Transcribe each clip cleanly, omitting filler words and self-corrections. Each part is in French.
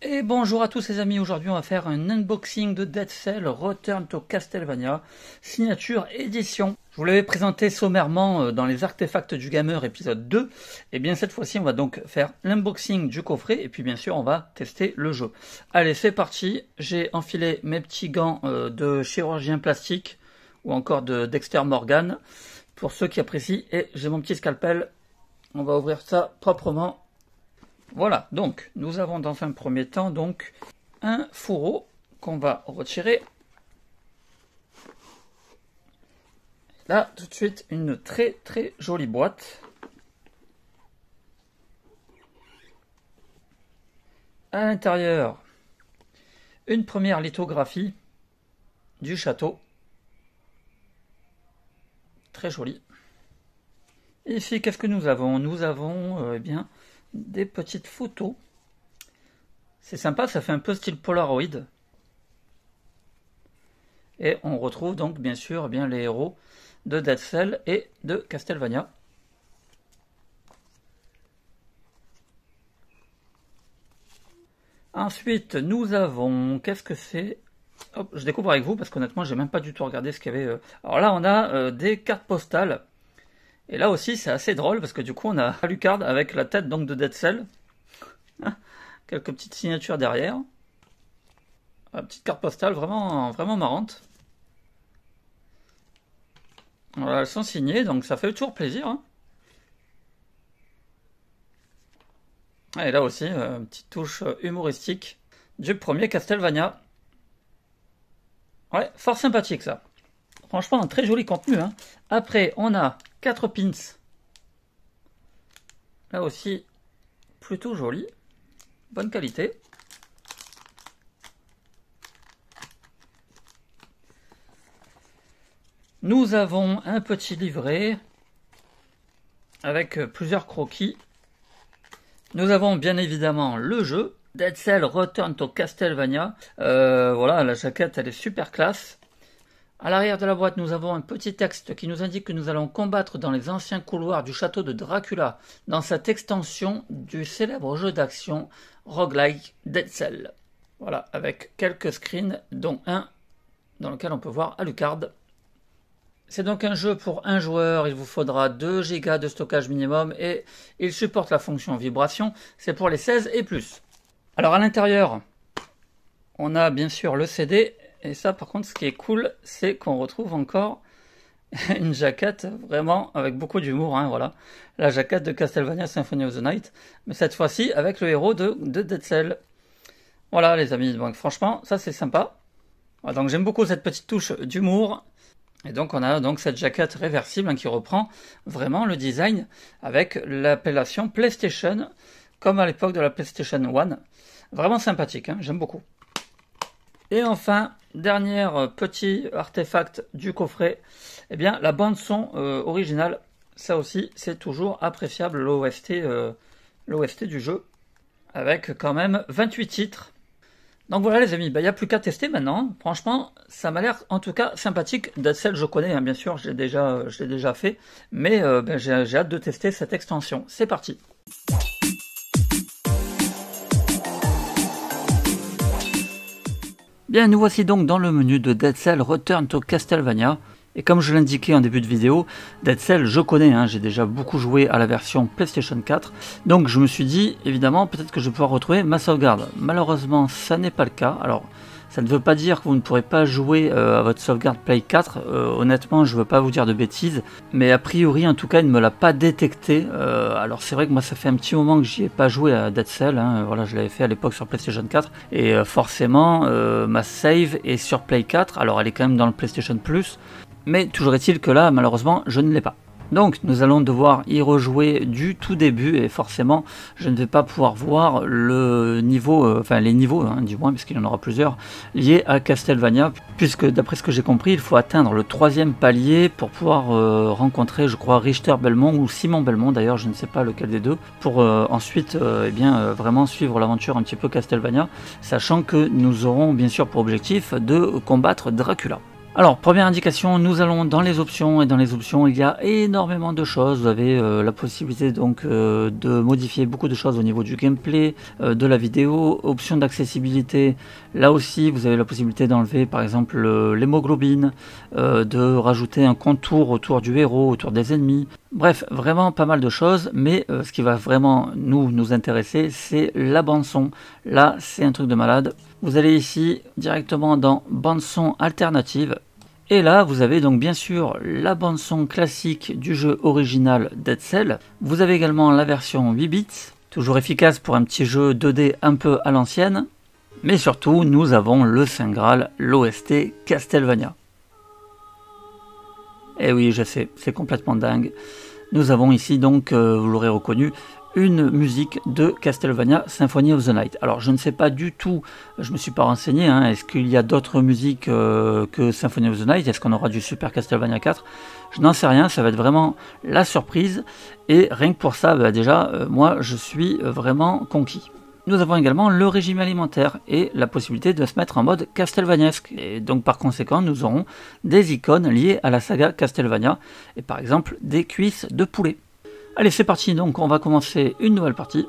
Et bonjour à tous les amis, aujourd'hui on va faire un unboxing de Dead Cell Return to Castlevania, signature édition. Je vous l'avais présenté sommairement dans les artefacts du gamer épisode 2, et bien cette fois-ci on va donc faire l'unboxing du coffret, et puis bien sûr on va tester le jeu. Allez c'est parti, j'ai enfilé mes petits gants de chirurgien plastique, ou encore de Dexter Morgan, pour ceux qui apprécient, et j'ai mon petit scalpel, on va ouvrir ça proprement. Voilà, donc nous avons dans un premier temps donc un fourreau qu'on va retirer. Là, tout de suite, une très très jolie boîte. À l'intérieur, une première lithographie du château. Très jolie. Et ici, qu'est-ce que nous avons? Nous avons, des petites photos. C'est sympa, ça fait un peu style Polaroid. Et on retrouve donc bien sûr les héros de Dead Cell et de Castlevania. Ensuite, nous avons... Qu'est-ce que c'est? Hop, je découvre avec vous parce qu'honnêtement, j'ai même pas du tout regardé ce qu'il y avait. Alors là, on a des cartes postales. Et là aussi, c'est assez drôle parce que du coup, on a Alucard avec la tête donc de Dead Cell. Quelques petites signatures derrière. Une petite carte postale vraiment, vraiment marrante. Voilà, elles sont signées, donc ça fait toujours plaisir. Hein. Et là aussi, une petite touche humoristique du premier Castlevania. Ouais, fort sympathique ça. Franchement, un très joli contenu. Hein. Après, on a 4 pins. Là aussi, plutôt joli. Bonne qualité. Nous avons un petit livret avec plusieurs croquis. Nous avons bien évidemment le jeu. Dead Cell Return to Castlevania. Voilà, la jaquette, elle est super classe. À l'arrière de la boîte, nous avons un petit texte qui nous indique que nous allons combattre dans les anciens couloirs du château de Dracula, dans cette extension du célèbre jeu d'action roguelike Dead Cell. Voilà, avec quelques screens, dont un dans lequel on peut voir Alucard. C'est donc un jeu pour un joueur, il vous faudra 2 Go de stockage minimum et il supporte la fonction vibration, c'est pour les 16 et plus. Alors à l'intérieur, on a bien sûr le CD. Et ça, par contre, ce qui est cool, c'est qu'on retrouve encore une jaquette vraiment avec beaucoup d'humour. Hein, voilà, la jaquette de Castlevania Symphony of the Night, mais cette fois-ci avec le héros de Dead Cell. Voilà, les amis. Donc, franchement, ça c'est sympa. Voilà, donc j'aime beaucoup cette petite touche d'humour. Et donc on a donc cette jaquette réversible hein, qui reprend vraiment le design avec l'appellation PlayStation, comme à l'époque de la PlayStation 1. Vraiment sympathique. Hein, j'aime beaucoup. Et enfin, dernier petit artefact du coffret, eh bien la bande son originale, ça aussi c'est toujours appréciable, l'OST du jeu, avec quand même 28 titres. Donc voilà les amis, il n'y a plus qu'à tester maintenant, franchement ça m'a l'air en tout cas sympathique. Dead Cell je connais hein, bien sûr, je l'ai déjà fait, mais j'ai hâte de tester cette extension. C'est parti. Bien, nous voici donc dans le menu de Dead Cell Return to Castlevania. Et comme je l'indiquais en début de vidéo, Dead Cell, je connais, hein, j'ai déjà beaucoup joué à la version PlayStation 4. Donc je me suis dit, évidemment, peut-être que je vais pouvoir retrouver ma sauvegarde. Malheureusement, ça n'est pas le cas. Alors, ça ne veut pas dire que vous ne pourrez pas jouer à votre sauvegarde Play 4. Honnêtement, je ne veux pas vous dire de bêtises. Mais a priori, en tout cas, il ne me l'a pas détecté. Alors c'est vrai que moi, ça fait un petit moment que j'y ai pas joué à Dead Cell. Hein. Voilà, je l'avais fait à l'époque sur PlayStation 4. Et forcément, ma save est sur Play 4. Alors elle est quand même dans le PlayStation Plus. Mais toujours est-il que là, malheureusement, je ne l'ai pas. Donc nous allons devoir y rejouer du tout début et forcément je ne vais pas pouvoir voir le niveau, les niveaux hein, du moins puisqu'il y en aura plusieurs liés à Castlevania, puisque d'après ce que j'ai compris il faut atteindre le 3e palier pour pouvoir rencontrer je crois Richter Belmont ou Simon Belmont, d'ailleurs je ne sais pas lequel des deux, pour ensuite vraiment suivre l'aventure un petit peu Castlevania, sachant que nous aurons bien sûr pour objectif de combattre Dracula. Alors, première indication, nous allons dans les options, et dans les options, il y a énormément de choses. Vous avez la possibilité donc de modifier beaucoup de choses au niveau du gameplay, de la vidéo, options d'accessibilité. Là aussi, vous avez la possibilité d'enlever par exemple l'hémoglobine, de rajouter un contour autour du héros, autour des ennemis. Bref, vraiment pas mal de choses, mais ce qui va vraiment nous intéresser, c'est la bande son. Là, c'est un truc de malade. Vous allez ici directement dans bande son alternative. Et là, vous avez donc bien sûr la bande son classique du jeu original Dead Cell. Vous avez également la version 8 bits, toujours efficace pour un petit jeu 2D un peu à l'ancienne. Mais surtout, nous avons le Saint Graal, l'OST Castlevania. Et oui, je sais, c'est complètement dingue. Nous avons ici donc, vous l'aurez reconnu, une musique de Castlevania Symphony of the Night. Alors je ne sais pas du tout, je ne me suis pas renseigné, hein, est-ce qu'il y a d'autres musiques que Symphony of the Night? Est-ce qu'on aura du Super Castlevania 4? Je n'en sais rien, ça va être vraiment la surprise. Et rien que pour ça, bah, déjà, moi je suis vraiment conquis. Nous avons également le régime alimentaire et la possibilité de se mettre en mode Castlevaniesque. Et donc par conséquent, nous aurons des icônes liées à la saga Castlevania, et par exemple des cuisses de poulet. Allez, c'est parti, donc on va commencer une nouvelle partie.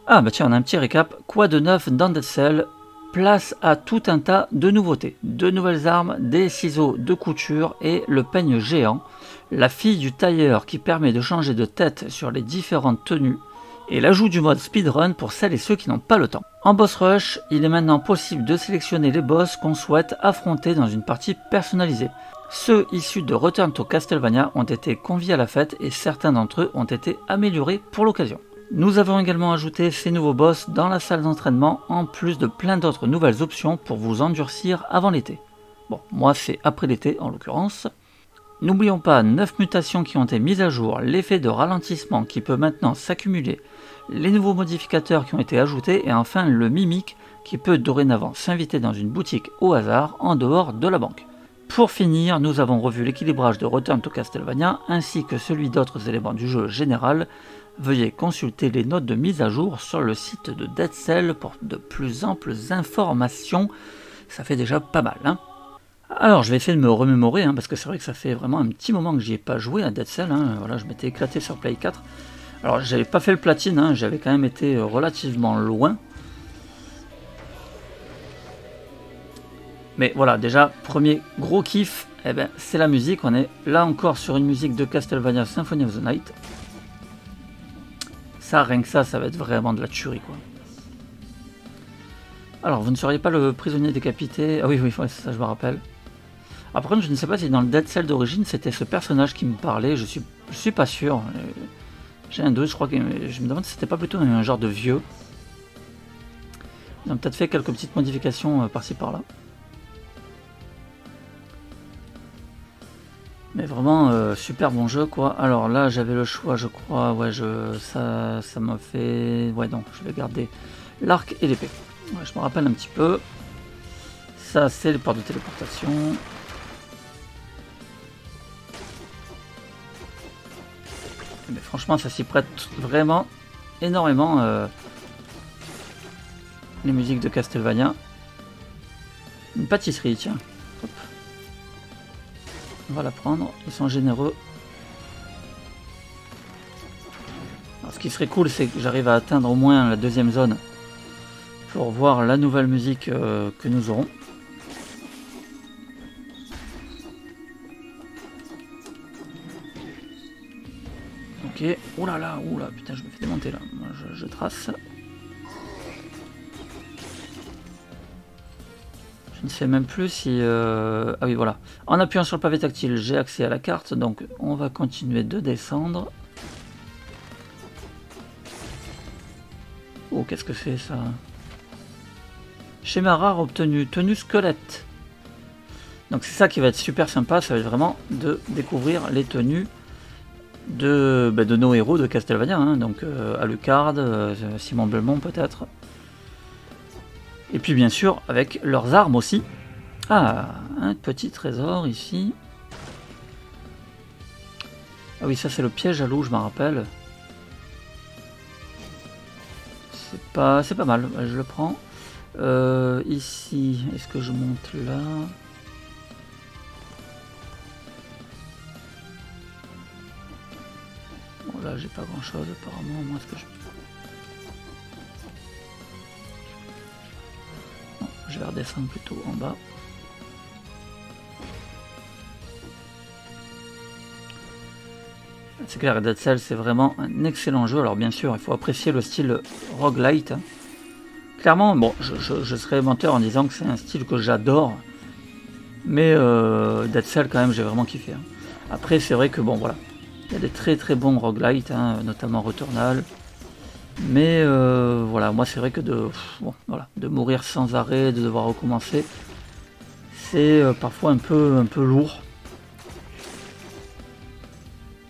Ah bah tiens, on a un petit récap. Quoi de neuf dans Dead Cell? Place à tout un tas de nouveautés. De nouvelles armes, des ciseaux de couture et le peigne géant. La fille du tailleur qui permet de changer de tête sur les différentes tenues. Et l'ajout du mode speedrun pour celles et ceux qui n'ont pas le temps. En boss rush, il est maintenant possible de sélectionner les boss qu'on souhaite affronter dans une partie personnalisée. Ceux issus de Return to Castlevania ont été conviés à la fête et certains d'entre eux ont été améliorés pour l'occasion. Nous avons également ajouté ces nouveaux boss dans la salle d'entraînement en plus de plein d'autres nouvelles options pour vous endurcir avant l'été. Bon, moi c'est après l'été en l'occurrence. N'oublions pas 9 mutations qui ont été mises à jour, l'effet de ralentissement qui peut maintenant s'accumuler, les nouveaux modificateurs qui ont été ajoutés et enfin le mimique qui peut dorénavant s'inviter dans une boutique au hasard en dehors de la banque. Pour finir, nous avons revu l'équilibrage de Return to Castlevania ainsi que celui d'autres éléments du jeu général. Veuillez consulter les notes de mise à jour sur le site de Dead Cell pour de plus amples informations. Ça fait déjà pas mal, hein. Alors je vais essayer de me remémorer, hein, parce que c'est vrai que ça fait vraiment un petit moment que j'y ai pas joué à Dead Cell, hein. Voilà, je m'étais éclaté sur Play 4. Alors j'avais pas fait le platine, hein, j'avais quand même été relativement loin. Mais voilà, déjà, premier gros kiff, eh ben, c'est la musique. On est là encore sur une musique de Castlevania Symphony of the Night. Ça, rien que ça va être vraiment de la tuerie, quoi. Alors, vous ne seriez pas le prisonnier décapité? Ah oui, oui, ouais, ça je me rappelle. Après, contre, je ne sais pas si dans le Dead Cell d'origine, c'était ce personnage qui me parlait. Je suis pas sûr. J'ai un doute, je crois que je me demande si c'était pas plutôt un genre de vieux. Ils ont peut-être fait quelques petites modifications par-ci par-là. Mais vraiment super bon jeu, quoi. Alors là j'avais le choix, je crois. Ouais, ça m'a fait. Ouais, donc je vais garder l'arc et l'épée. Ouais, je me rappelle un petit peu. Ça c'est les portes de téléportation. Mais franchement ça s'y prête vraiment énormément, les musiques de Castlevania. Une pâtisserie, tiens. Hop. On va la prendre, ils sont généreux. Alors, ce qui serait cool, c'est que j'arrive à atteindre au moins la deuxième zone pour voir la nouvelle musique que nous aurons. Ok, oulala, là là, oula, putain, je me fais démonter là. Moi, je trace. Je ne sais même plus si... Ah oui, voilà. En appuyant sur le pavé tactile, j'ai accès à la carte. Donc, on va continuer de descendre. Oh, qu'est-ce que c'est ça? Schéma rare obtenu. Tenue squelette. Donc, c'est ça qui va être super sympa. Ça va être vraiment de découvrir les tenues de nos héros de Castlevania. Hein. Donc, Alucard, Simon Belmont peut-être. Et puis bien sûr avec leurs armes aussi. Ah, un petit trésor ici. Ah oui, ça c'est le piège à loup, je m'en rappelle. C'est pas mal, je le prends. Ici, est-ce que je monte là? Bon, là, j'ai pas grand chose apparemment. Moi, ce que je... Non, je vais redescendre plutôt en bas. C'est clair, Dead Cells, c'est vraiment un excellent jeu. Alors, bien sûr, il faut apprécier le style roguelite. Clairement, bon, je serais menteur en disant que c'est un style que j'adore. Mais Dead Cells, quand même, j'ai vraiment kiffé. Hein. Après, c'est vrai que, bon, voilà. Il y a des très très bons roguelites, hein, notamment Returnal. Mais voilà, moi, c'est vrai que bon, voilà, de mourir sans arrêt, de devoir recommencer, c'est parfois un peu lourd.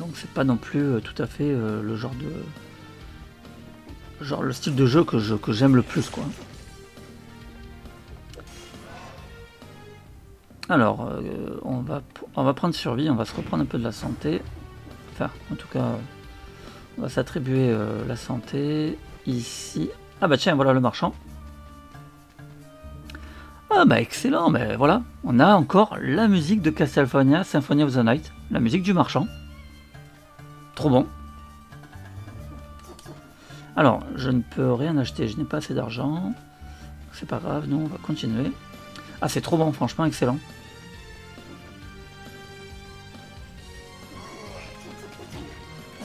Donc, c'est pas non plus tout à fait le genre de... Genre le style de jeu que j'aime le plus, quoi. Alors, on va prendre survie, on va se reprendre un peu de la santé. Enfin, en tout cas, on va s'attribuer la santé. Ici. Ah bah tiens, voilà le marchand. Ah bah excellent, mais voilà. On a encore la musique de Castlevania Symphony of the Night. La musique du marchand. Trop bon. Alors, je ne peux rien acheter, je n'ai pas assez d'argent. C'est pas grave, nous on va continuer. Ah, c'est trop bon, franchement, excellent.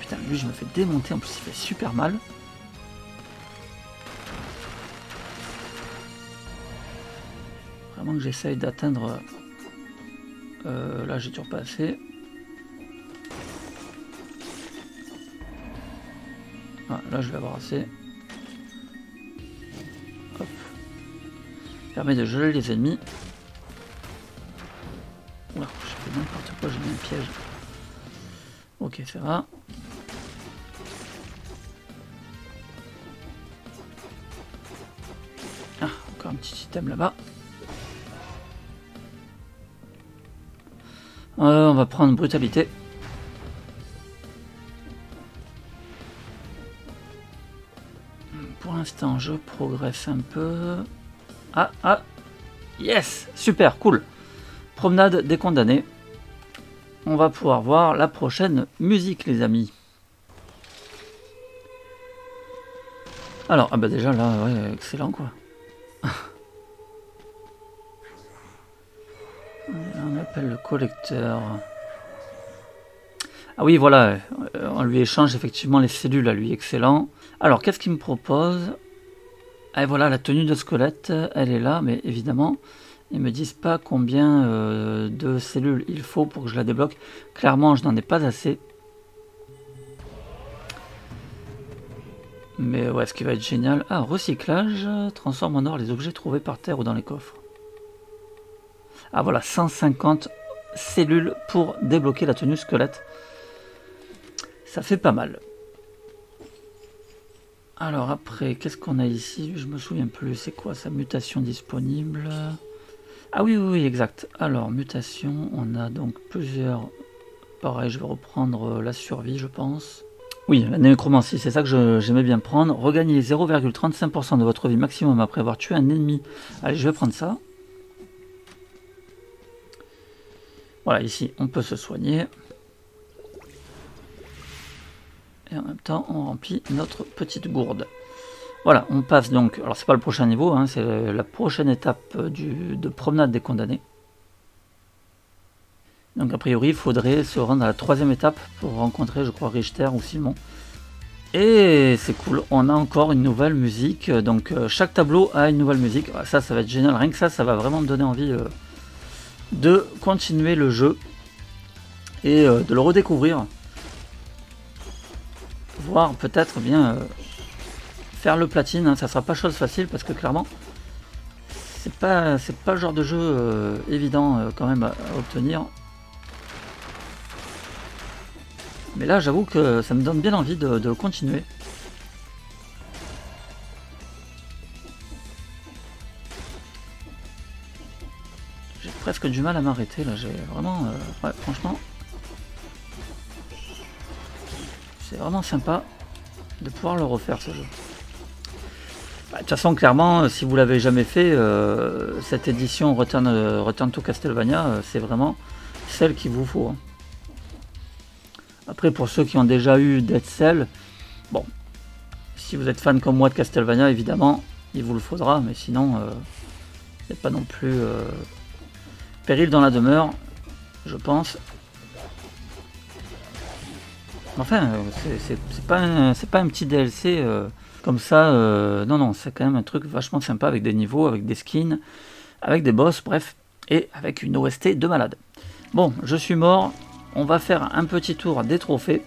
Putain, lui, je me fais démonter, en plus, il fait super mal. Vraiment que j'essaye d'atteindre... là, j'ai toujours pas assez. Ah, là, je vais avoir assez. Hop. Permet de geler les ennemis. Oula, j'ai fait n'importe quoi, j'ai mis un piège. Ok, ça va. Ah, encore un petit item là-bas. On va prendre brutalité. Pour l'instant, je progresse un peu. Ah, yes, super, cool. Promenade des condamnés. On va pouvoir voir la prochaine musique, les amis. Alors, ah bah déjà là, ouais, excellent quoi. On appelle le collecteur. Ah oui, voilà, on lui échange effectivement les cellules à lui, excellent. Alors, qu'est-ce qu'il me propose? Et voilà, la tenue de squelette, elle est là, mais évidemment, ils me disent pas combien de cellules il faut pour que je la débloque. Clairement, je n'en ai pas assez. Mais ouais, ce qui va être génial... Ah, recyclage, transforme en or les objets trouvés par terre ou dans les coffres. Ah voilà, 150 cellules pour débloquer la tenue squelette. Ça fait pas mal. Alors après, qu'est-ce qu'on a ici? Je me souviens plus, c'est quoi sa mutation disponible? Ah oui, exact. Alors, mutation, on a donc plusieurs... Pareil, je vais reprendre la survie, je pense. Oui, la nécromancie, c'est ça que j'aimais bien prendre. Regagnez 0,35% de votre vie maximum après avoir tué un ennemi. Allez, je vais prendre ça. Voilà, ici, on peut se soigner. Et en même temps, on remplit notre petite gourde. Voilà, on passe donc... Alors, c'est pas le prochain niveau, hein, c'est la prochaine étape de promenade des condamnés. Donc, a priori, il faudrait se rendre à la troisième étape pour rencontrer, je crois, Richter ou Simon. Et c'est cool, on a encore une nouvelle musique. Donc, chaque tableau a une nouvelle musique. Ça va être génial. Rien que ça va vraiment me donner envie de continuer le jeu et de le redécouvrir. Voire peut-être bien faire le platine, hein. Ça sera pas chose facile parce que clairement c'est pas le genre de jeu évident quand même à obtenir. Mais là j'avoue que ça me donne bien envie de continuer. J'ai presque du mal à m'arrêter là, j'ai vraiment... ouais, franchement... C'est vraiment sympa de pouvoir le refaire ce jeu. De toute façon, clairement, si vous l'avez jamais fait, cette édition Return to Castlevania, c'est vraiment celle qu'il vous faut. Hein. Après, pour ceux qui ont déjà eu Dead Cell, bon, si vous êtes fan comme moi de Castlevania, évidemment, il vous le faudra, mais sinon, il n'y a pas non plus péril dans la demeure, je pense. Enfin, c'est pas un petit DLC comme ça. Non, c'est quand même un truc vachement sympa avec des niveaux, avec des skins, avec des boss, bref, et avec une OST de malade. Bon, je suis mort. On va faire un petit tour des trophées.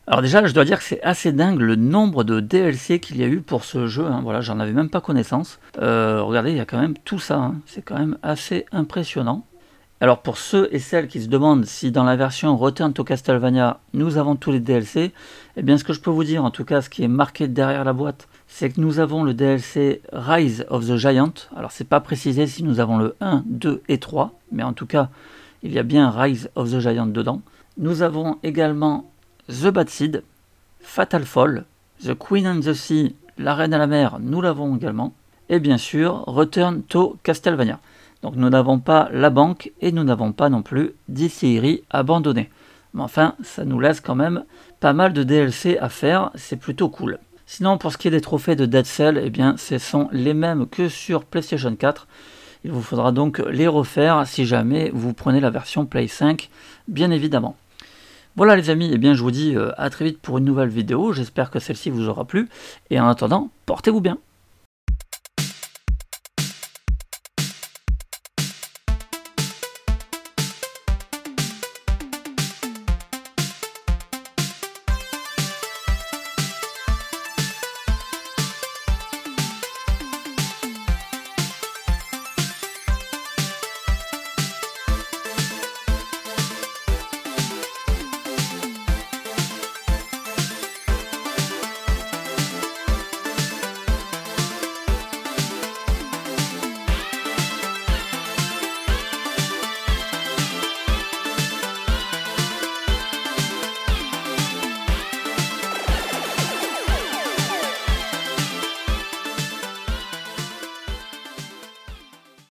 Alors déjà, je dois dire que c'est assez dingue le nombre de DLC qu'il y a eu pour ce jeu. Hein. Voilà, j'en avais même pas connaissance. Regardez, il y a quand même tout ça. Hein. C'est quand même assez impressionnant. Alors pour ceux et celles qui se demandent si dans la version Return to Castlevania, nous avons tous les DLC, eh bien ce que je peux vous dire, en tout cas ce qui est marqué derrière la boîte, c'est que nous avons le DLC Rise of the Giant. Alors c'est pas précisé si nous avons le 1, 2 et 3, mais en tout cas, il y a bien Rise of the Giant dedans. Nous avons également The Bad Seed, Fatal Fall, The Queen and the Sea, La Reine à la Mer, nous l'avons également. Et bien sûr, Return to Castlevania. Donc nous n'avons pas la banque et nous n'avons pas non plus Distillery abandonné. Mais enfin, ça nous laisse quand même pas mal de DLC à faire, c'est plutôt cool. Sinon, pour ce qui est des trophées de Dead Cell, eh bien, ce sont les mêmes que sur PlayStation 4. Il vous faudra donc les refaire si jamais vous prenez la version Play 5, bien évidemment. Voilà les amis, eh bien, je vous dis à très vite pour une nouvelle vidéo. J'espère que celle-ci vous aura plu. Et en attendant, portez-vous bien.